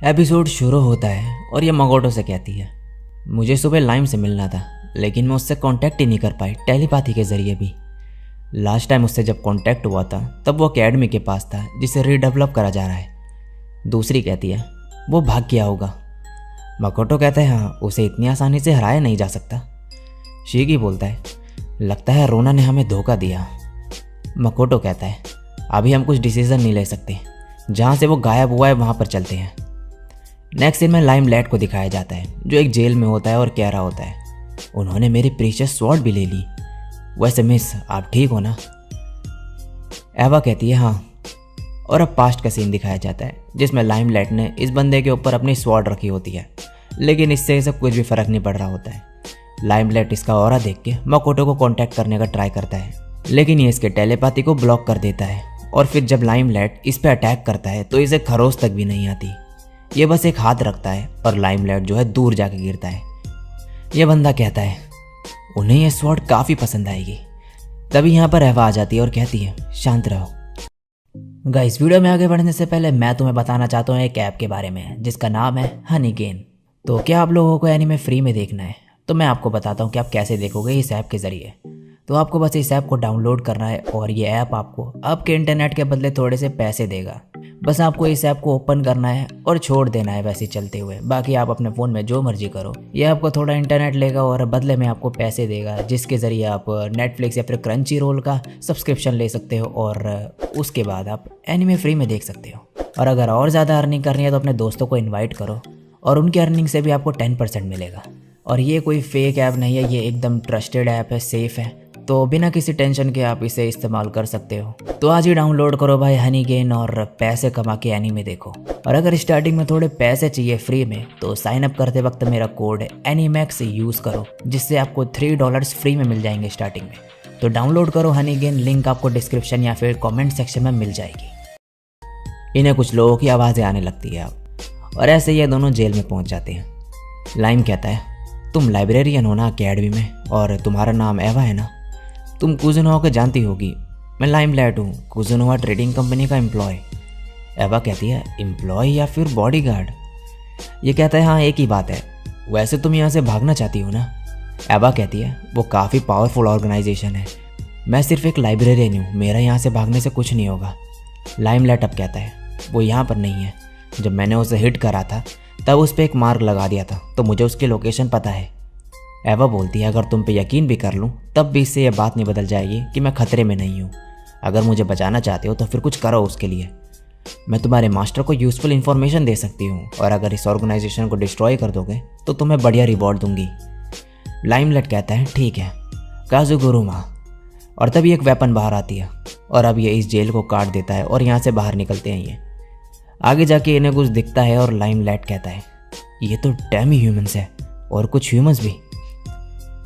Episode शुरू होता है और ये मकोटो से कहती है, मुझे सुबह लाइम से मिलना था लेकिन मैं उससे कांटेक्ट ही नहीं कर पाई टेलीपैथी के ज़रिए भी। लास्ट टाइम उससे जब कांटेक्ट हुआ था तब वो एकेडमी के पास था जिसे रीडेवलप करा जा रहा है। दूसरी कहती है वो भाग गया होगा। मकोटो कहता है हाँ, उसे इतनी आसानी से हराया नहीं जा सकता। शीकी बोलता है लगता है रोना ने हमें धोखा दिया। मकोटो कहता है अभी हम कुछ डिसीजन नहीं ले सकते, जहाँ से वो गायब हुआ है वहाँ पर चलते हैं। नेक्स्ट सीन में लाइमलाइट को दिखाया जाता है जो एक जेल में होता है और कह रहा होता है उन्होंने मेरी प्रीशियस स्वॉर्ड भी ले ली। वैसे मिस आप ठीक हो ना? एवा कहती है हाँ। और अब पास्ट का सीन दिखाया जाता है जिसमें लाइमलाइट ने इस बंदे के ऊपर अपनी स्वॉर्ड रखी होती है, लेकिन इससे सब कुछ भी फर्क नहीं पड़ रहा होता है। लाइमलाइट इसका ऑरा देख के मकोटो को कांटेक्ट करने का ट्राई करता है, लेकिन ये इसके टेलीपैथी को ब्लॉक कर देता है। और फिर जब लाइमलाइट इस पे अटैक करता है तो इसे खरोच तक भी नहीं आती। ये बस एक हाथ रखता है और लाइमलाइट जो है दूर जाके गिरता है। ये बंदा कहता है उन्हें यह स्वॉर्ड काफ़ी पसंद आएगी। तभी यहाँ पर एवा आ जाती है और कहती है शांत रहो। गाइस, वीडियो में आगे बढ़ने से पहले मैं तुम्हें बताना चाहता हूँ एक ऐप के बारे में जिसका नाम है हनीगेन। तो क्या आप लोगों को एनीमे फ्री में देखना है तो मैं आपको बताता हूँ कि आप कैसे देखोगे इस ऐप के ज़रिए। तो आपको बस इस ऐप को डाउनलोड करना है और ये ऐप आपको आपके इंटरनेट के बदले थोड़े से पैसे देगा। बस आपको इस ऐप को ओपन करना है और छोड़ देना है वैसे चलते हुए। बाकी आप अपने फ़ोन में जो मर्जी करो। ये आपको थोड़ा इंटरनेट लेगा और बदले में आपको पैसे देगा, जिसके ज़रिए आप नेटफ्लिक्स या फिर क्रंची रोल का सब्सक्रिप्शन ले सकते हो और उसके बाद आप एनीमे फ्री में देख सकते हो। और अगर और ज़्यादा अर्निंग करनी है तो अपने दोस्तों को इन्वाइट करो और उनकी अर्निंग से भी आपको 10% मिलेगा। और ये कोई फेक ऐप नहीं है, ये एकदम ट्रस्टेड ऐप है, सेफ़ है, तो बिना किसी टेंशन के आप इसे इस्तेमाल कर सकते हो। तो आज ही डाउनलोड करो भाई हनीगेन और पैसे कमा के एनीमे देखो। और अगर स्टार्टिंग में थोड़े पैसे चाहिए फ्री में तो साइन अप करते वक्त मेरा कोड एनीमैक्स यूज़ करो, जिससे आपको $3 फ्री में मिल जाएंगे स्टार्टिंग में। तो डाउनलोड करो हनीगेन, लिंक आपको डिस्क्रिप्शन या फिर कॉमेंट सेक्शन में मिल जाएगी। इन्हें कुछ लोगों की आवाज़ें आने लगती है अब, और ऐसे ये दोनों जेल में पहुँच जाते हैं। लाइम कहता है तुम लाइब्रेरियन हो ना अकेडमी में, और तुम्हारा नाम एवा है ना? तुम कुजुनोवा को जानती होगी। मैं लाइमलाइट हूँ, कुजुनोवा ट्रेडिंग कंपनी का एम्प्लॉय। एवा कहती है एम्प्लॉय या फिर बॉडीगार्ड? ये कहता है हाँ एक ही बात है। वैसे तुम यहाँ से भागना चाहती हो ना? एवा कहती है वो काफ़ी पावरफुल ऑर्गेनाइजेशन है, मैं सिर्फ एक लाइब्रेरियन हूँ, मेरा यहाँ से भागने से कुछ नहीं होगा। लाइमलाइट अब कहता है वो यहाँ पर नहीं है, जब मैंने उसे हिट करा था तब उस पर एक मार्क लगा दिया था, तो मुझे उसकी लोकेशन पता है। एवा बोलती है अगर तुम पे यकीन भी कर लूँ तब भी इससे यह बात नहीं बदल जाएगी कि मैं खतरे में नहीं हूँ। अगर मुझे बचाना चाहते हो तो फिर कुछ करो उसके लिए। मैं तुम्हारे मास्टर को यूज़फुल इन्फॉर्मेशन दे सकती हूँ, और अगर इस ऑर्गेनाइजेशन को डिस्ट्रॉय कर दोगे तो तुम्हें बढ़िया रिवॉर्ड दूंगी। लाइमलाइट कहता है ठीक है काजुगुरुमा। और तभी एक वेपन बाहर आती है और अब ये इस जेल को काट देता है और यहाँ से बाहर निकलते हैं। ये आगे जाके इन्हें कुछ दिखता है और लाइमलाइट कहता है ये तो डेमी ह्यूमंस है, और कुछ ह्यूमंस भी।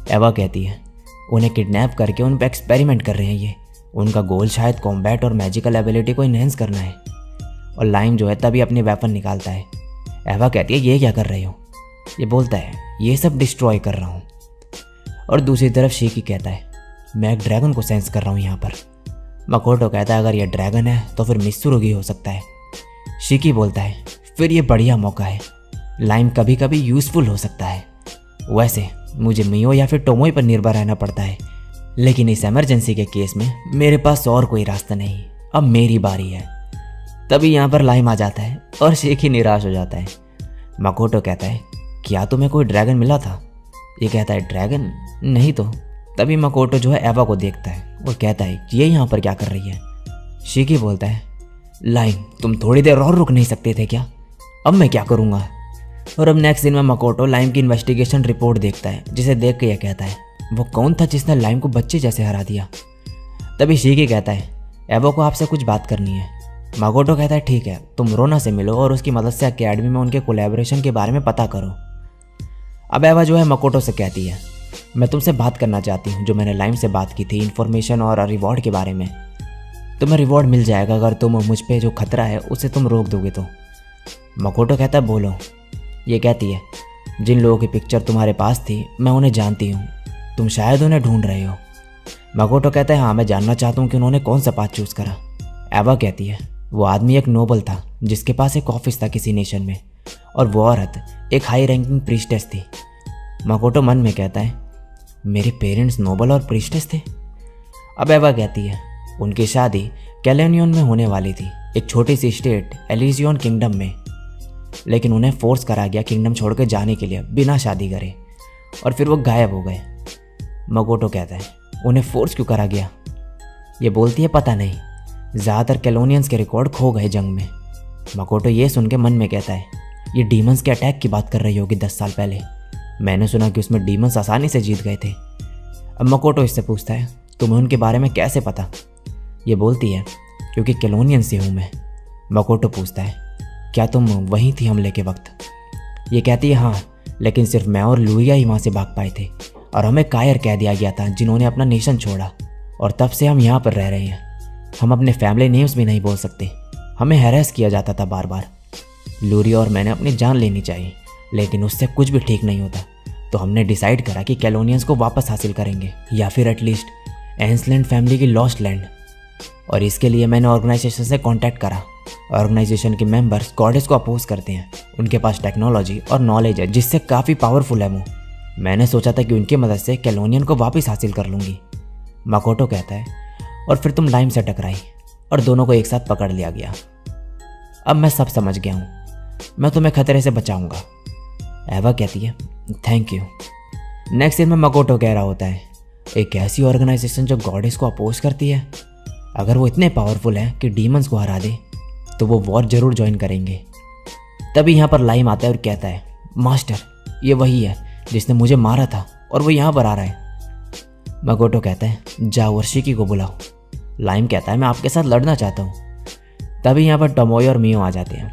एवा कहती है उन्हें किडनैप करके उन पर एक्सपेरिमेंट कर रहे हैं ये, उनका गोल शायद कॉम्बैट और मैजिकल एबिलिटी को इन्हेंस करना है। और लाइम जो है तभी अपनी वेपन निकालता है। एवा कहती है ये क्या कर रहे हो? ये बोलता है ये सब डिस्ट्रॉय कर रहा हूँ। और दूसरी तरफ शीकी कहता है मैं एक ड्रैगन को सेंस कर रहा हूँ यहाँ पर। मकोटो कहता है अगर ये ड्रैगन है तो फिर मित्सुरुगी हो सकता है। शीकी बोलता है फिर ये बढ़िया मौका है, लाइम कभी कभी यूज़फुल हो सकता है। वैसे मुझे मियो या फिर टोमोई पर निर्भर रहना पड़ता है, लेकिन इस इमरजेंसी के केस में मेरे पास और कोई रास्ता नहीं, अब मेरी बारी है। तभी यहाँ पर लाइम आ जाता है और शीकी निराश हो जाता है। मकोटो कहता है क्या तुम्हें कोई ड्रैगन मिला था? ये कहता है ड्रैगन नहीं तो। तभी मकोटो जो है एवा को देखता है और कहता है ये यहाँ पर क्या कर रही है? शीकी बोलता है लाइम तुम थोड़ी देर और रुक नहीं सकते थे क्या? अब मैं क्या करूँगा? और अब नेक्स्ट दिन में मकोटो लाइम की इन्वेस्टिगेशन रिपोर्ट देखता है, जिसे देख के यह कहता है वो कौन था जिसने लाइम को बच्चे जैसे हरा दिया? तभी शीकी कहता है एवा को आपसे कुछ बात करनी है। मकोटो कहता है ठीक है, तुम रोना से मिलो और उसकी मदद से अकेडमी में उनके कोलैबोरेशन के बारे में पता करो। अब एवा जो है मकोटो से कहती है मैं तुमसे बात करना चाहती हूँ, जो मैंने लाइम से बात की थी इन्फॉर्मेशन और रिवॉर्ड के बारे में। तुम्हें रिवॉर्ड मिल जाएगा अगर तुम मुझ पर जो खतरा है उसे तुम रोक दोगे तो। मकोटो कहता है बोलो। ये कहती है जिन लोगों की पिक्चर तुम्हारे पास थी मैं उन्हें जानती हूँ, तुम शायद उन्हें ढूंढ रहे हो। मकोटो कहता है हाँ मैं जानना चाहता हूँ कि उन्होंने कौन सा पाथ चूज़ करा। एवा कहती है वो आदमी एक नोबल था जिसके पास एक ऑफिस था किसी नेशन में, और वो औरत एक हाई रैंकिंग प्रीस्टेस थी। मकोटो मन में कहता है, मेरे पेरेंट्स नोबल और प्रीस्टेस थे। अब एवा कहती है, उनकी शादी कैलेनियन में होने वाली थी, एक छोटी सी स्टेट एलिजियन किंगडम में, लेकिन उन्हें फोर्स करा गया किंगडम छोड़कर जाने के लिए बिना शादी करे, और फिर वो गायब हो गए। मकोटो कहता है, उन्हें फोर्स क्यों करा गया? ये बोलती है, पता नहीं, ज़्यादातर कैलोनियंस के रिकॉर्ड खो गए जंग में। मकोटो ये सुन के मन में कहता है, ये डीमंस के अटैक की बात कर रही होगी 10 साल पहले। मैंने सुना कि उसमें डीमंस आसानी से जीत गए थे। अब मकोटो इससे पूछता है, तुम्हें उनके बारे में कैसे पता? ये बोलती है, क्योंकि कैलोनियन से हूँ मैं। मकोटो पूछता है, क्या तुम वहीं थी हमले के वक्त? ये कहती है, हाँ, लेकिन सिर्फ मैं और लुइया ही वहाँ से भाग पाए थे, और हमें कायर कह दिया गया था जिन्होंने अपना नेशन छोड़ा, और तब से हम यहाँ पर रह रहे हैं। हम अपने फैमिली नेम्स भी नहीं बोल सकते, हमें हैरेस किया जाता था बार बार। लूरी और मैंने अपनी जान लेनी चाहिए, लेकिन उससे कुछ भी ठीक नहीं होता, तो हमने डिसाइड करा कि कैलोनियंस को वापस हासिल करेंगे, या फिर एटलीस्ट एंसलैंड फैमिली की लॉस्ट लैंड। और इसके लिए मैंने ऑर्गेनाइजेशन से कांटेक्ट करा। ऑर्गेनाइजेशन के मेंबर्स गॉडेस को अपोज करते हैं, उनके पास टेक्नोलॉजी और नॉलेज है जिससे काफ़ी पावरफुल है वो। मैंने सोचा था कि उनकी मदद से कैलोनियन को वापस हासिल कर लूँगी। मकोटो कहता है, और फिर तुम लाइम से टकराई और दोनों को एक साथ पकड़ लिया गया। अब मैं सब समझ गया हूँ, मैं तुम्हें खतरे से बचाऊंगा। एवा कहती है, थैंक यू। नेक्स्ट सीन में मकोटो कह रहा होता है, एक ऐसी ऑर्गेनाइजेशन जो गॉडेस को अपोज करती है, अगर वो इतने पावरफुल है कि डीमंस को हरा दे तो वो वॉर जरूर ज्वाइन करेंगे। तभी यहाँ पर लाइम आता है और कहता है, मास्टर, ये वही है जिसने मुझे मारा था और वो यहाँ पर आ रहा है। मकोटो कहता है, जाओ और शिकी को बुलाओ। लाइम कहता है, मैं आपके साथ लड़ना चाहता हूँ। तभी यहाँ पर टोमोई और मियो आ जाते हैं।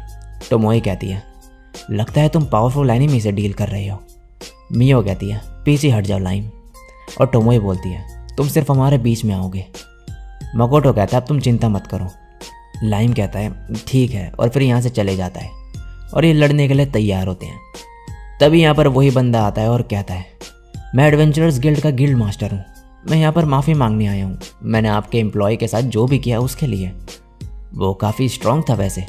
टोमोई कहती है, लगता है तुम पावरफुल एनिमी से डील कर रहे हो। मियो कहती है, पीछे हट जाओ लाइम। और टोमोई बोलती है, तुम सिर्फ हमारे बीच में आओगे। मकोटो कहता है, अब तुम चिंता मत करो। लाइम कहता है, ठीक है, और फिर यहाँ से चले जाता है और ये लड़ने के लिए तैयार होते हैं। तभी यहाँ पर वही बंदा आता है और कहता है, मैं एडवेंचरर्स गिल्ड का गिल्ड मास्टर हूँ, मैं यहाँ पर माफ़ी मांगने आया हूँ। मैंने आपके एम्प्लॉय के साथ जो भी किया उसके लिए। वो काफ़ी स्ट्रांग था वैसे।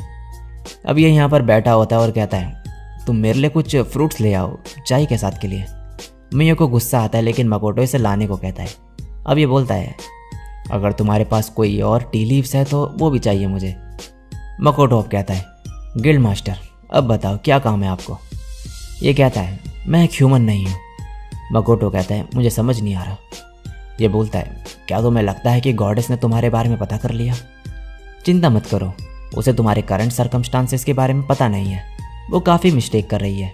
अब ये यहाँ पर बैठा होता है और कहता है, तुम मेरे लिए कुछ फ्रूट्स ले आओ चाय के साथ के लिए। मियो को गुस्सा आता है, लेकिन मकोटो इसे लाने को कहता है। अब ये बोलता है, अगर तुम्हारे पास कोई और टी लीव्स है तो वो भी चाहिए मुझे। मकोटो अब कहता है, गिल्ड मास्टर, अब बताओ क्या काम है आपको? ये कहता है, मैं एक ह्यूमन नहीं हूँ। मकोटो कहता है, मुझे समझ नहीं आ रहा। ये बोलता है, क्या तुम्हें लगता है कि गॉडेस ने तुम्हारे बारे में पता कर लिया? चिंता मत करो, उसे तुम्हारे करंट सर्कमस्टांसेस के बारे में पता नहीं है, वो काफ़ी मिस्टेक कर रही है।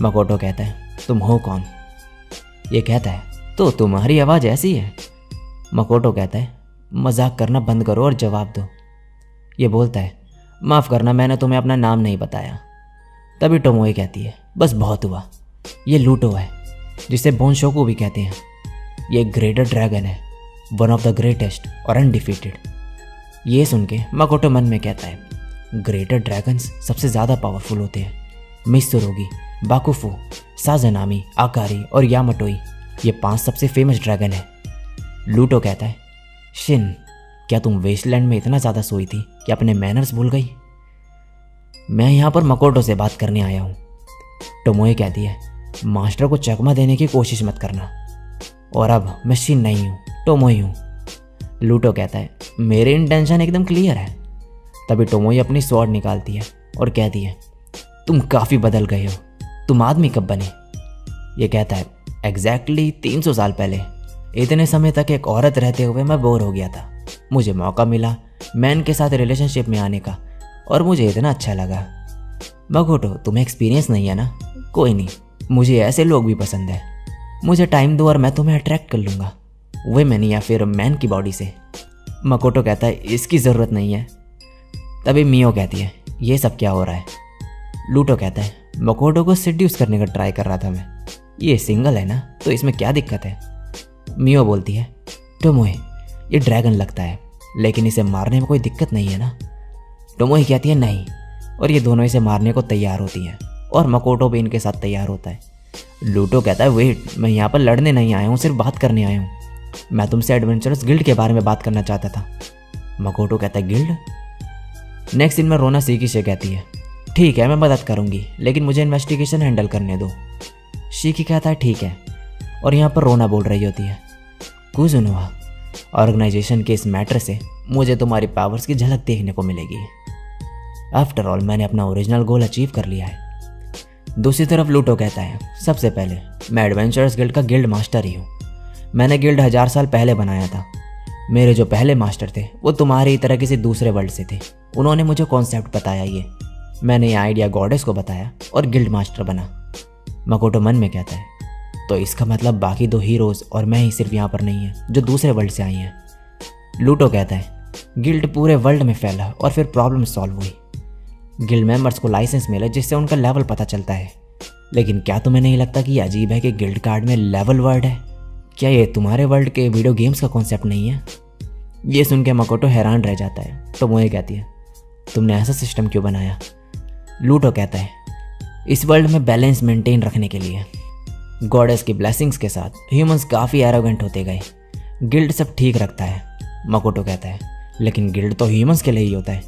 मकोटो कहता है, तुम हो कौन? ये कहता है, तो तुम्हारी आवाज़ ऐसी है। मकोटो कहता है, मजाक करना बंद करो और जवाब दो। ये बोलता है, माफ़ करना, मैंने तुम्हें अपना नाम नहीं बताया। तभी टोमोई कहती है, बस बहुत हुआ, ये लूटो है, जिसे बोनशोकू भी कहते हैं। ये ग्रेटर ड्रैगन है, वन ऑफ द ग्रेटेस्ट और अनडिफीटेड। ये सुन के मकोटो मन में कहता है, ग्रेटर ड्रैगन्स सबसे ज़्यादा पावरफुल होते हैं। मित्सुरुगी, बाकुफू, साजनामी, आकारी और यामाटोई, ये 5 सबसे फेमस ड्रैगन है। लूटो कहता है, शिन, क्या तुम वेस्टलैंड में इतना ज़्यादा सोई थी कि अपने मैनर्स भूल गई? मैं यहाँ पर मकोटो से बात करने आया हूँ। टोमोई कहती है, मास्टर को चकमा देने की कोशिश मत करना। और अब मैं शिन नहीं हूँ, टोमोई हूँ। लूटो कहता है, मेरे इंटेंशन एकदम क्लियर है। तभी टोमोई अपनी स्वॉर्ड निकालती है और कहती है, तुम काफ़ी बदल गए हो, तुम आदमी कब बने? ये कहता है, एग्जैक्टली 300 साल पहले। इतने समय तक एक औरत रहते हुए मैं बोर हो गया था। मुझे मौका मिला मैन के साथ रिलेशनशिप में आने का, और मुझे इतना अच्छा लगा। मकोटो, तुम्हें एक्सपीरियंस नहीं है ना? कोई नहीं, मुझे ऐसे लोग भी पसंद है। मुझे टाइम दो और मैं तुम्हें अट्रैक्ट कर लूँगा, वुमेन या फिर मैन की बॉडी से। मकोटो कहता है, इसकी ज़रूरत नहीं है। तभी मियो कहती है, ये सब क्या हो रहा है? लूटो कहता है, मकोटो को सेड्यूस करने का ट्राई कर रहा था मैं। ये सिंगल है ना, तो इसमें क्या दिक्कत है? मियो बोलती है, टोमोई, ये ड्रैगन लगता है, लेकिन इसे मारने में कोई दिक्कत नहीं है ना? टोमोई कहती है, नहीं। और ये दोनों इसे मारने को तैयार होती हैं, और मकोटो भी इनके साथ तैयार होता है। लूटो कहता है, वेट, मैं यहाँ पर लड़ने नहीं आया हूँ, सिर्फ बात करने आया हूँ। मैं तुमसे एडवेंचरस गिल्ड के बारे में बात करना चाहता था। मकोटो कहता है, गिल्ड? नेक्स्ट सीन में रोना सीकी से कहती है, ठीक है मैं मदद करूँगी, लेकिन मुझे इन्वेस्टिगेशन हैंडल करने दो। शीकी कहता है ठीक है, और यहाँ पर रोना बोल रही होती है, कुजुनोआ, ऑर्गेनाइजेशन के इस मैटर से मुझे तुम्हारी पावर्स की झलक देखने को मिलेगी। आफ्टर ऑल मैंने अपना ओरिजिनल गोल अचीव कर लिया है। दूसरी तरफ लूटो कहता है, सबसे पहले मैं एडवेंचरर्स गिल्ड का गिल्ड मास्टर ही हूँ। मैंने गिल्ड 1000 साल पहले बनाया था। मेरे जो पहले मास्टर थे वो तुम्हारी तरह किसी दूसरे वर्ल्ड से थे। उन्होंने मुझे कॉन्सेप्ट बताया, मैंने ये आइडिया गॉडेस को बताया और गिल्ड मास्टर बना। मकोटो मन में कहता है, तो इसका मतलब बाकी 2 हीरोज़ और मैं ही सिर्फ यहाँ पर नहीं है जो दूसरे वर्ल्ड से आई हैं। लूटो कहता है, गिल्ड पूरे वर्ल्ड में फैला और फिर प्रॉब्लम सॉल्व हुई। गिल्ड मेंबर्स को लाइसेंस मिले जिससे उनका लेवल पता चलता है। लेकिन क्या तुम्हें नहीं लगता कि ये अजीब है कि गिल्ड कार्ड में लेवल वर्ड है? क्या ये तुम्हारे वर्ल्ड के वीडियो गेम्स का कॉन्सेप्ट नहीं है? ये सुन के मकोटो हैरान रह जाता है। तो मोए कहती है, तुमने ऐसा सिस्टम क्यों बनाया? लूटो कहता है, इस वर्ल्ड में बैलेंस मेंटेन रखने के लिए। गॉडेस की ब्लेसिंग्स के साथ ह्यूमंस काफ़ी एरोगेंट होते गए। गिल्ड सब ठीक रखता है। मकोटो कहता है, लेकिन गिल्ड तो ह्यूमंस के लिए ही होता है।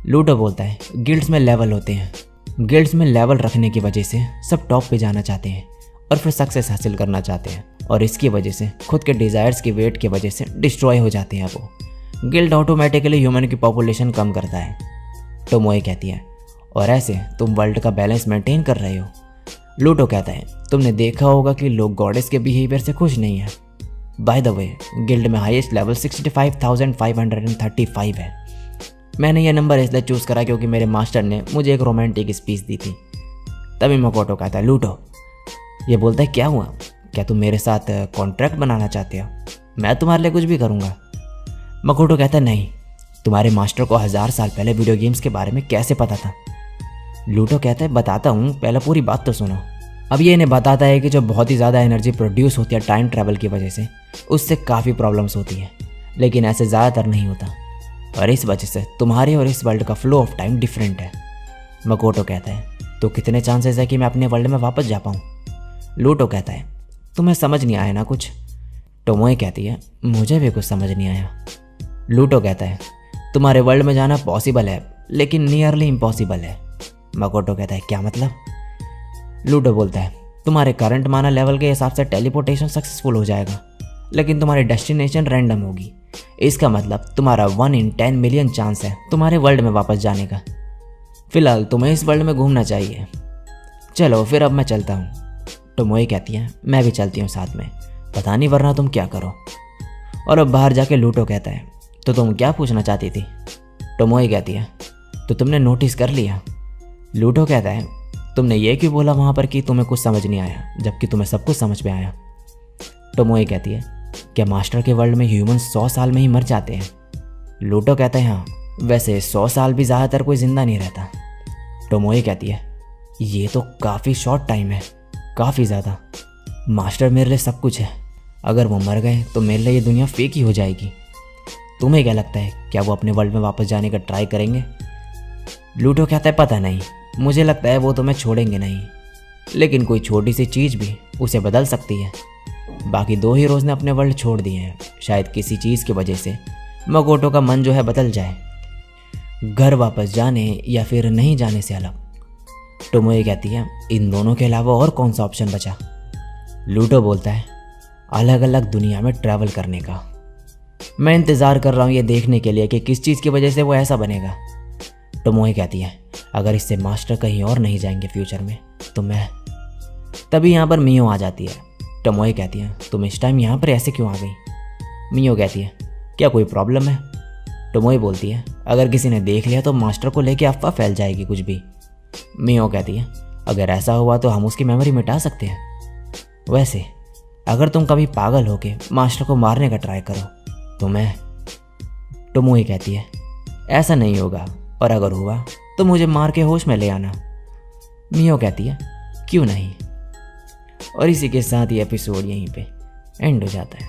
लूटो बोलता है, गिल्ड्स में लेवल होते हैं। गिल्ड्स में लेवल रखने की वजह से सब टॉप पे जाना चाहते हैं और फिर सक्सेस हासिल करना चाहते हैं, और इसकी वजह से खुद के डिज़ायर्स की वेट की वजह से डिस्ट्रॉय हो जाते हैं। वो गिल्ड ऑटोमेटिकली ह्यूमन की पॉपुलेशन कम करता है। तो मोए कहती है, और ऐसे तुम वर्ल्ड का बैलेंस मेंटेन कर रहे हो। लूटो कहता है, तुमने देखा होगा कि लोग गॉडेस के बिहेवियर से खुश नहीं हैं। बाय द वे गिल्ड में हाईएस्ट लेवल 65,535 है। मैंने यह नंबर इसलिए चूज़ करा क्योंकि मेरे मास्टर ने मुझे एक रोमांटिक स्पीच दी थी। तभी मकोटो कहता है, लूटो। ये बोलता है, क्या हुआ? क्या तुम मेरे साथ कॉन्ट्रैक्ट बनाना चाहते हो? मैं तुम्हारे लिए कुछ भी करूँगा। मकोटो कहता है, नहीं, तुम्हारे मास्टर को 1000 साल पहले वीडियो गेम्स के बारे में कैसे पता था? लूटो कहता है, बताता हूँ, पहले पूरी बात तो सुनो। अब ये इन्हें बताता है कि जो बहुत ही ज़्यादा एनर्जी प्रोड्यूस होती है टाइम ट्रैवल की वजह से, उससे काफ़ी प्रॉब्लम्स होती हैं, लेकिन ऐसे ज़्यादातर नहीं होता, और इस वजह से तुम्हारे और इस वर्ल्ड का फ्लो ऑफ टाइम डिफरेंट है। मकोटो कहता है, तो कितने चांसेस है कि मैं अपने वर्ल्ड में वापस जा पाऊँ? लूटो कहता है, तुम्हें समझ नहीं आया ना कुछ? टोमोए कहती है, मुझे भी कुछ समझ नहीं आया। लूटो कहता है, तुम्हारे वर्ल्ड में जाना पॉसिबल है, लेकिन नियरली इम्पॉसिबल है। मकोटो कहता है, क्या मतलब? लूटो बोलता है, तुम्हारे करंट माना लेवल के हिसाब से टेलीपोर्टेशन सक्सेसफुल हो जाएगा, लेकिन तुम्हारी डेस्टिनेशन रैंडम होगी। इसका मतलब तुम्हारा 1 in 10 मिलियन चांस है तुम्हारे वर्ल्ड में वापस जाने का। फिलहाल तुम्हें इस वर्ल्ड में घूमना चाहिए। चलो फिर अब मैं चलता हूँ। टोमोए कहती है, मैं भी चलती हूँ साथ में, पता नहीं वरना तुम क्या करो। और अब बाहर जाके लूटो कहता है, तो तुम क्या पूछना चाहती थी? टोमोए कहती है, तो तुमने नोटिस कर लिया? लूटो कहता है, तुमने ये क्यों बोला वहाँ पर कि तुम्हें कुछ समझ नहीं आया, जबकि तुम्हें सब कुछ समझ में आया? टोमोए कहती है, क्या मास्टर के वर्ल्ड में ह्यूमन 100 साल में ही मर जाते हैं? लूटो कहता है, हाँ, वैसे 100 साल भी ज़्यादातर कोई ज़िंदा नहीं रहता। टोमोए कहती है, ये तो काफ़ी शॉर्ट टाइम है, काफ़ी ज़्यादा। मास्टर मेरे लिए सब कुछ है, अगर वो मर गए तो मेरे लिए ये दुनिया फेक ही हो जाएगी। तुम्हें क्या लगता है, क्या वो अपने वर्ल्ड में वापस जाने का ट्राई करेंगे? लूटो कहता है, पता नहीं, मुझे लगता है वो तुम्हें छोड़ेंगे नहीं, लेकिन कोई छोटी सी चीज़ भी उसे बदल सकती है। बाकी 2 हीरोज़ ने अपने वर्ल्ड छोड़ दिए हैं, शायद किसी चीज़ की वजह से मकोटो का मन जो है बदल जाए, घर वापस जाने या फिर नहीं जाने से अलग। टोमोए कहती है, इन दोनों के अलावा और कौन सा ऑप्शन बचा? लूटो बोलता है, अलग अलग दुनिया में ट्रैवल करने का। मैं इंतज़ार कर रहा हूँ ये देखने के लिए कि किस चीज़ की वजह से वो ऐसा बनेगा। टोमोए कहती है, अगर इससे मास्टर कहीं और नहीं जाएंगे फ्यूचर में तो मैं। तभी यहाँ पर मियो आ जाती है। टोमोए कहती है, तुम इस टाइम यहाँ पर ऐसे क्यों आ गई? मियो कहती है, क्या कोई प्रॉब्लम है? टोमोए बोलती है, अगर किसी ने देख लिया तो मास्टर को लेके अफवाह फैल जाएगी कुछ भी। मियो कहती है, अगर ऐसा हुआ तो हम उसकी मेमोरी मिटा सकते हैं। वैसे अगर तुम कभी पागल होके मास्टर को मारने का ट्राई करो तो मैं। टोमोए कहती है, ऐसा नहीं होगा, और अगर हुआ तो मुझे मार के होश में ले आना। मियो कहती है, क्यों नहीं। और इसी के साथ ये एपिसोड यहीं पे एंड हो जाता है।